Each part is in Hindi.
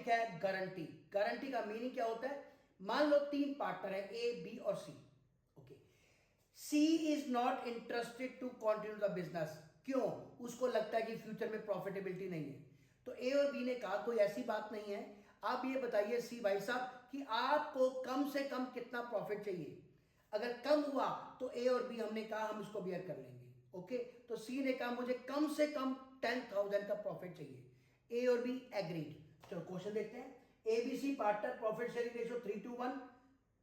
टॉपिक है गारंटी। गारंटी का मीनिंग क्या होता है? मान लो 3 पार्टनर है, ए, बी और C. Okay, C is not interested to continue the business. क्यों? उसको लगता है कि फ्यूचर में प्रॉफिटेबिलिटी नहीं है। तो ए और बी ने कहा कोई ऐसी बात नहीं है, आप ये बताइए सी भाई साहब कि आपको कम से कम कितना प्रॉफिट चाहिए। अगर कम हुआ तो ए और बी हमने कहा हम इसको बियर कर लेंगे। ओके, तो सी ने कहा मुझे कम से कम 10,000 का प्रॉफिट चाहिए। ए और बी एग्रीड। चलो क्वेश्चन देखते हैं। ABC partner profit sharing ratio 3:1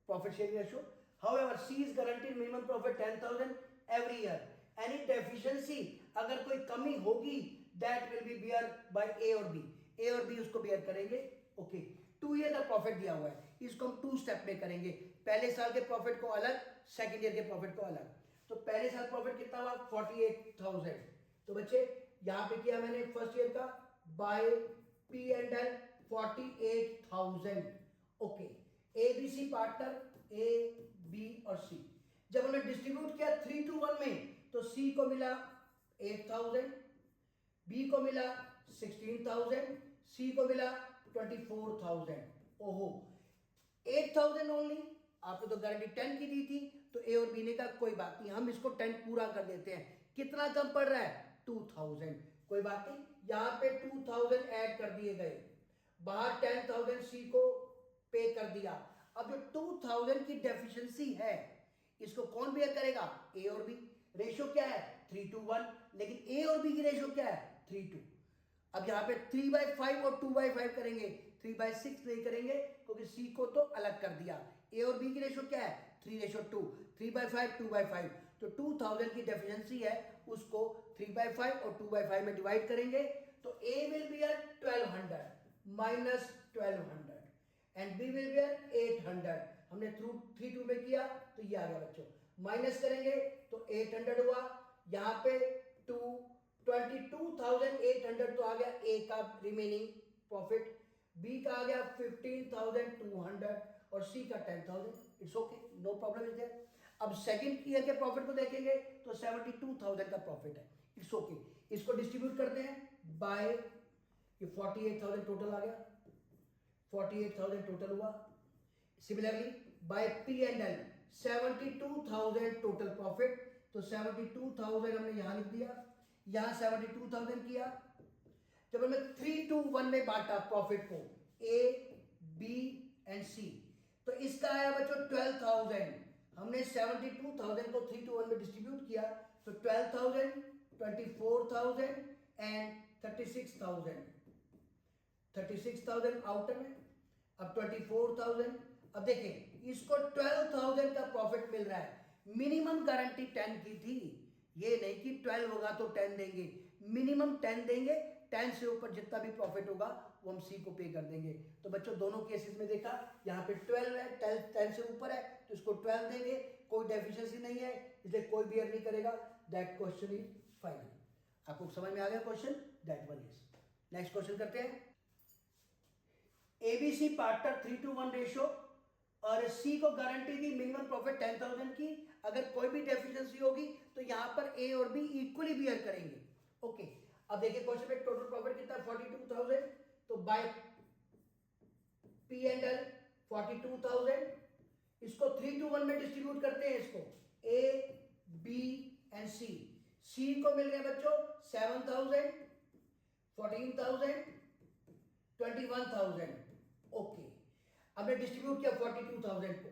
profit sharing ratio. However, C is guaranteed minimum profit 10,000 every year. Any deficiency, अगर कोई कमी होगी, that will be bear by A और B. A और B उसको bear करेंगे। ओके, 2 ईयर का प्रॉफिट दिया हुआ है, इसको हम 2 स्टेप में करेंगे। पहले साल के प्रॉफिट को अलग, सेकेंड ईयर के प्रॉफिट को अलग। तो पहले साल प्रॉफिट कितना हुआ? 48,000। तो बच्चे यहां पे किया मैंने फर्स्ट ईयर का by P&L 48,000। Okay, ABC partner A, B और C, जब हमने डिस्ट्रीब्यूट किया 3:1 में, तो C को मिला 8,000, B को मिला 16,000, C को मिला 24,000। ओहो, 8,000 ओनली। आपने तो गारंटी 10 की दी थी, तो ए और बी ने कहा कोई बात नहीं, हम इसको 10 पूरा कर देते हैं। कितना कम पड़ रहा है? 2,000। कोई बात नहीं, यहां पे 2,000 ऐड कर दिए गए, बाहर 10,000 सी को पे कर दिया। अब जो 2,000 की डेफिशिएंसी है, इसको कौन बियर करेगा? ए और बी। रेशियो क्या है? 3:1, लेकिन ए और बी की रेशियो क्या है? 3:2। अब यहां पे 3/5 और 2/5 करेंगे, 3/6 नहीं करेंगे क्योंकि सी को तो अलग कर दिया। ए और बी की रेशियो क्या है? 3:2, 3/5, 2/5। तो 2,000 की डेफिशिएंसी है, उसको 3/5 और 2/5 में डिवाइड करेंगे, तो A will be 1200 minus 1200 and B will be 800। हमने थ्रू 3:2 में किया तो ये आ गया बच्चों, माइनस करेंगे तो 800 हुआ, यहां पे 22,800 तो आ गया ए का रिमेनिंग प्रॉफिट, बी का आ गया 15,200 और सी का 10,000। It's okay, no problem is there. अब सेकंड ईयर के प्रॉफिट को देखेंगे तो 72,000 का प्रॉफिट है। इट्स ओके, इसको डिस्ट्रीब्यूट करते हैं बाय, ये 48,000 टोटल आ गया, 48,000 टोटल हुआ। Similarly bye P&L 72,000 total profit, तो 72,000 हमने यहां लिख दिया, यहां 72,000 किया। जब हमने 3:1 में बांटा प्रॉफिट को A, B एंड C, तो इसका आया बच्चों 12,000। हमने 72,000 को 3:1 में डिस्ट्रीब्यूट किया, तो 12,000, 24,000 एंड 36,000। 36,000 आउटर में, अब 24,000। अब देखें, इसको 12,000 का प्रॉफिट मिल रहा है। मिनिमम गारंटी 10 की थी, ये नहीं कि 12 होगा तो 10 देंगे, मिनिमम 10 देंगे। 10 से ऊपर जितना भी प्रॉफिट होगा वो हम सी को पे कर देंगे। तो बच्चों दोनों केसेस में देखा, यहाँ पे 12 है, 10 से ऊपर है तो इसको 12 देंगे, कोई डेफिशिएंसी नहीं है इसलिए कोई बियर नहीं करेगा। That question is final. आपको समझ में आ गया question? That one is. Next question करते हैं। एबीसी पार्टनर 3:1 रेशियो और सी को गारंटी दी मिनिमम प्रॉफिट 10,000 की, अगर कोई भी डेफिशिएंसी होगी तो यहां पर ए और बी इक्वली बियर करेंगे। ओके, अब देखिए क्वेश्चन में टोटल प्रॉफिट कितना है? 42,000। तो बाय P&L 42,000, इसको 3:1 में डिस्ट्रीब्यूट करते हैं, इसको ए, बी एंड सी। सी को मिल गया बच्चों 7,000, 14,000, 21,000। ओके, हमने डिस्ट्रीब्यूट किया 42,000 को।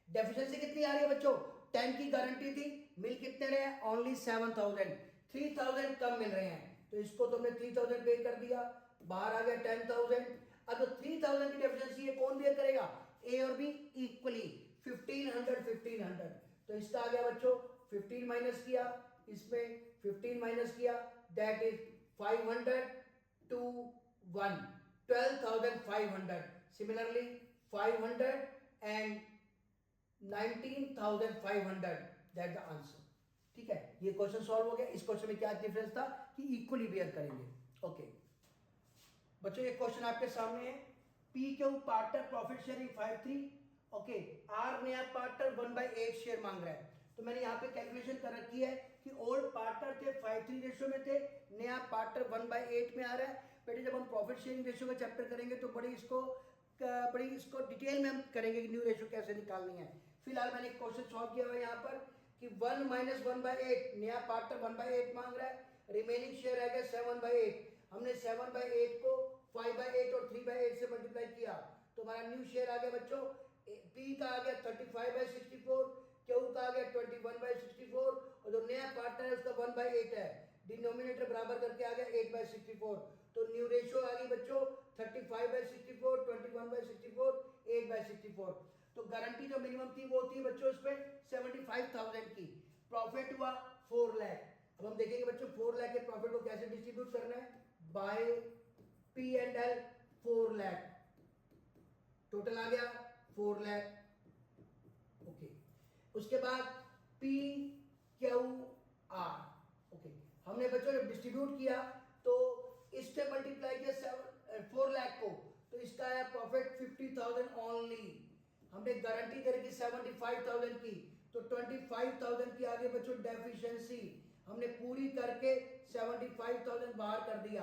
डेफिशिएंसी कितनी आ रही है बच्चों? 10 की गारंटी थी, मिल कितने रहे हैं? ओनली 7,000। 3,000 कम मिल रहे हैं, तो इसको तुमने 3,000 पे कर दिया, बाहर आ गया 10,000। अब 3,000 की डेफिशिएंसी है, कौन बियर करेगा? ए और बी इक्वली 1,500, 1,500। तो इसका आ गया बच्चों 15 माइनस किया, इसमें 15 माइनस किया, that is 500 to 1, 12,500। Similarly 500 and 19,500, that the answer. ठीक है, ये क्वेश्चन सॉल्व हो गया। इस क्वेश्चन में क्या डिफरेंस था कि इक्वली बियर करेंगे। ओके बच्चों, ये क्वेश्चन आपके सामने है। P Q partner profit sharing 5:3। Okay, R नया पार्टनर 1/8 शेयर मांग रहा है, तो मैंने यहां पे कैलकुलेशन कर रखी है कि ओल्ड पार्टनर थे 5:3 रेशियो में थे, नया पार्टनर 1/8 में आ रहा है। बेटे जब हम प्रॉफिट शेयरिंग रेशियो का चैप्टर करेंगे तो बड़ी इसको डिटेल में हम करेंगे कि न्यू रेशियो कैसे निकालनी है। फिलहाल मैंने एक क्वेश्चन सॉल्व किया हुआ है यहाँ पर कि 1 - 1/8, नया पार्टनर 1/8 मांग रहा है, रिमेनिंग शेयर है 7/8। हमने 7/8 को 5/8 और 3/8 से मल्टीप्लाई किया तो हमारा न्यू शेयर आ गया बच्चों, पी का आ गया 35/64, क्यू का आ गया 21/64 और जो नया पार्टनर है उसका 1/8 है, डिनोमिनेटर बराबर करके आ गया 8/64। तो न्यू रेशियो आ गई बच्चों 35/64, 21/64, 8/64। तो गारंटी जो मिनिमम थी वो थी बच्चों इस पे 75,000 की। प्रॉफिट हुआ 4 लाख। अब हम देखेंगे बच्चों 4 लाख के प्रॉफिट को कैसे डिस्ट्रीब्यूट करना है। By P and L 4 lakh, total आ गया 4 लाख। ओके, उसके बाद पी क्यू आर। ओके, हमने बच्चों जब डिस्ट्रीब्यूट किया तो इससे मल्टीप्लाई किया 4 लाख को, तो इसका आया प्रॉफिट 50,000 ओनली। हमने गारंटी दे रखी 75,000 की, तो 25,000 की आगे बच्चों डेफिशिएंसी हमने पूरी करके 75,000 बाहर कर दिया।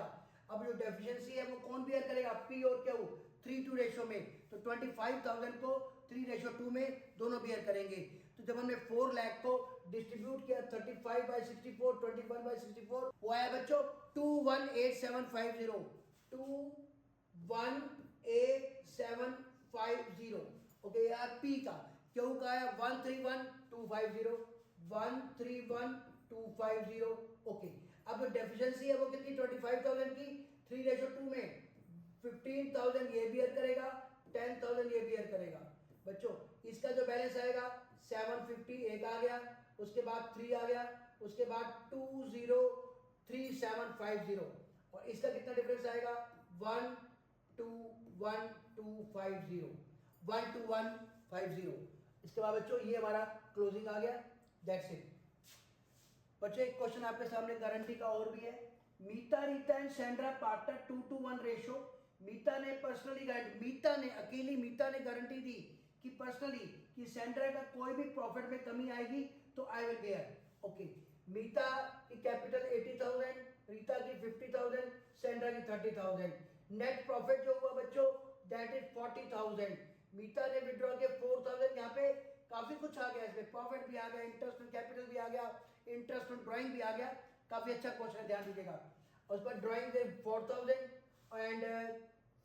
अब जो डेफिशिएंसी है वो कौन बियर करेगा, पी और क्यू 3:2 रेशियो में, तो 25,000 को 3:2 में दोनों बियर करेंगे। तो जब हमने 4 लाख को डिस्ट्रीब्यूट किया 35/64, 21/64, वो आया बच्चों 218750, 218750। ओके यार, पी का, क्यू का आया 131250, 131250। ओके, अब जो डेफिशिएंसी है वो कितनी 25,000 की, 3:2 में 15,000 ये बियर करेगा, 10,000 ये बियर करेगा। बच्चों इसका जो बैलेंस आएगा 750 एक आ गया, उसके बाद 3 आ गया, उसके बाद 203750 और इसका कितना डिफरेंस आएगा 121250, 12150। इसके बाद बच्चों ये हमारा क्लोजिंग आ गया। दैट्स इट बच्चों। एक क्वेश्चन आपके सामने गारंटी का और भी है। Meeta, Rita and Sandra partner 2:1 ratio. Meeta ने पर्सनली अकेली मीता ने गारंटी दी कि पर्सनली कि सैंड्रा का कोई भी प्रॉफिट में कमी आएगी तो आई विल बेयर। ओके, मीता की कैपिटल 80,000, रीता की 50,000, सैंड्रा की 30,000। नेट प्रॉफिट जो हुआ बच्चों दैट इज 40,000। मीता ने विड्रॉ किया 4,000। यहाँ पे काफी कुछ आ गया, इसमें प्रॉफिट भी आ गया, इंटरेस्ट ऑन कैपिटल भी आ गया, इंटरेस्ट ऑन ड्राइंग भी आ गया। काफी अच्छा क्वेश्चन है, ध्यान दीजिएगा। और उस पर drawing 4,000 and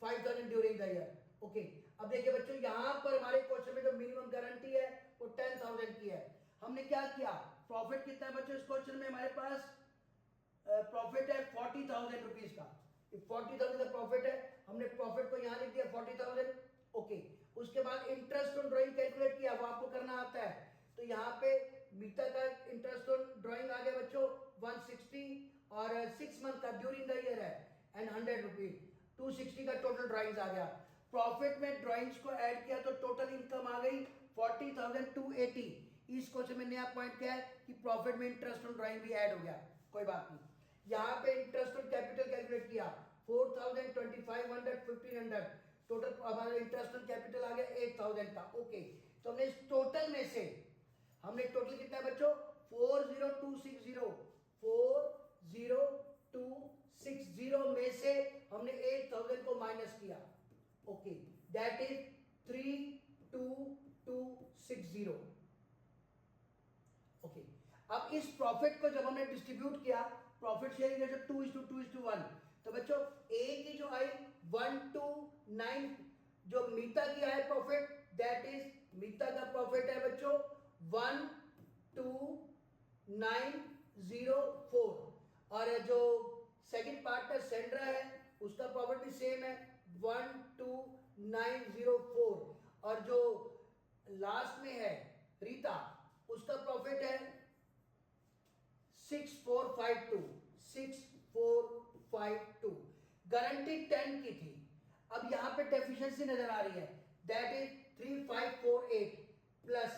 5,000 during the year. Okay, अब देखिए बच्चों यहाँ पर हमारे क्वेश्चन में जो मिनिमम गारंटी है वो 10,000 की है। हमने क्या किया, प्रॉफिट कितना है बच्चों इस क्वेश्चन में, हमारे पास प्रॉफिट है 40,000 रुपीज का। 40,000 का प्रॉफिट है, हमने प्रॉफिट को यहाँ लिख दिया 40,000। ओके, उसके बाद इंटरेस्ट ऑन ड्राइंग कैलकुलेट किया, वो आपको करना आता है। तो यहाँ पे मीता का इंटरेस्ट ऑन ड्राइंग आ गया बच्चों 160 और 6 मंथ का ड्यूरिंग द ईयर है एंड 100 रुपीज, 260 का टोटल ड्राइंग्स आ गया। प्रॉफिट में ड्राइंग्स को ऐड किया तो टोटल इनकम आ गई 40,280। इस क्वेश्चन में नया पॉइंट क्या है कि प्रॉफिट में इंटरेस्ट ऑन ड्राइंग भी ऐड हो गया, कोई बात नहीं। यहाँ पे इंटरेस्ट ऑन कैपिटल कैलकुलेट किया 4,000, 2,500, 1,500, टोटल हमारा इंटरेस्ट ऑन कैपिटल आ गया 8,000 का। ओके, तो हमने इस टोटल में से हमने टोटल कितना है बच्चों 40260, 40260 में से हमने 8,000 को माइनस किया। Okay, that is 32260। ओके, अब इस प्रॉफिट को जब हमने डिस्ट्रीब्यूट किया, प्रॉफिट शेयरिंग रेशो 2:2:1, तो बच्चों ए की जो आई 129, जो मीता की है प्रॉफिट दैट इज, मीता का प्रॉफिट है बच्चों 12904 और जो सेकंड पार्टनर सेंड्रा है उसका प्रॉफिट भी सेम है 12904 और जो लास्ट में है रीता उसका प्रॉफिट है 6452, 6452। गारंटी 10 की थी। अब यहां पे डेफिशिएंसी नजर आ रही है दैट इज 3548 प्लस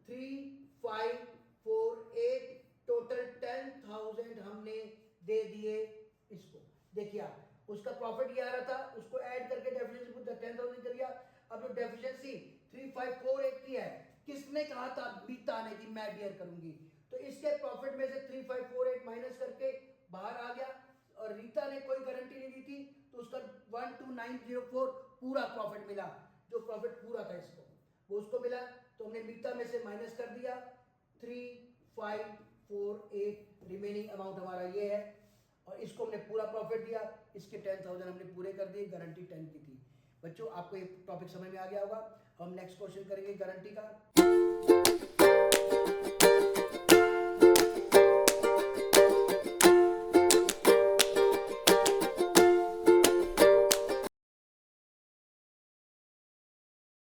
3548, टोटल 10,000 हमने दे दिए इसको। देखिए आप, उसका प्रॉफिट ये आ रहा था, उसको ऐड करके डेफिशिएंसी को 10,000 कर दिया। अब जो डेफिशिएंसी 3548 की है, किसने कहा था मीता ने कि मैं बियर करूंगी, तो इसके प्रॉफिट में से 3548 माइनस करके बाहर आ गया, और रीता ने कोई गारंटी नहीं दी थी तो उसका 12904 पूरा प्रॉफिट मिला, जो प्रॉफिट पूरा था इसको वो उसको मिला। तो हमने मीता में से माइनस कर दिया 3548, रिमेनिंग अमाउंट हमारा ये है, और इसको हमने पूरा प्रॉफिट दिया, इसके 10,000 हमने पूरे कर दिए, गारंटी 10 की थी। बच्चों आपको ये टॉपिक समझ में आ गया होगा। हम नेक्स्ट क्वेश्चन करेंगे गारंटी का।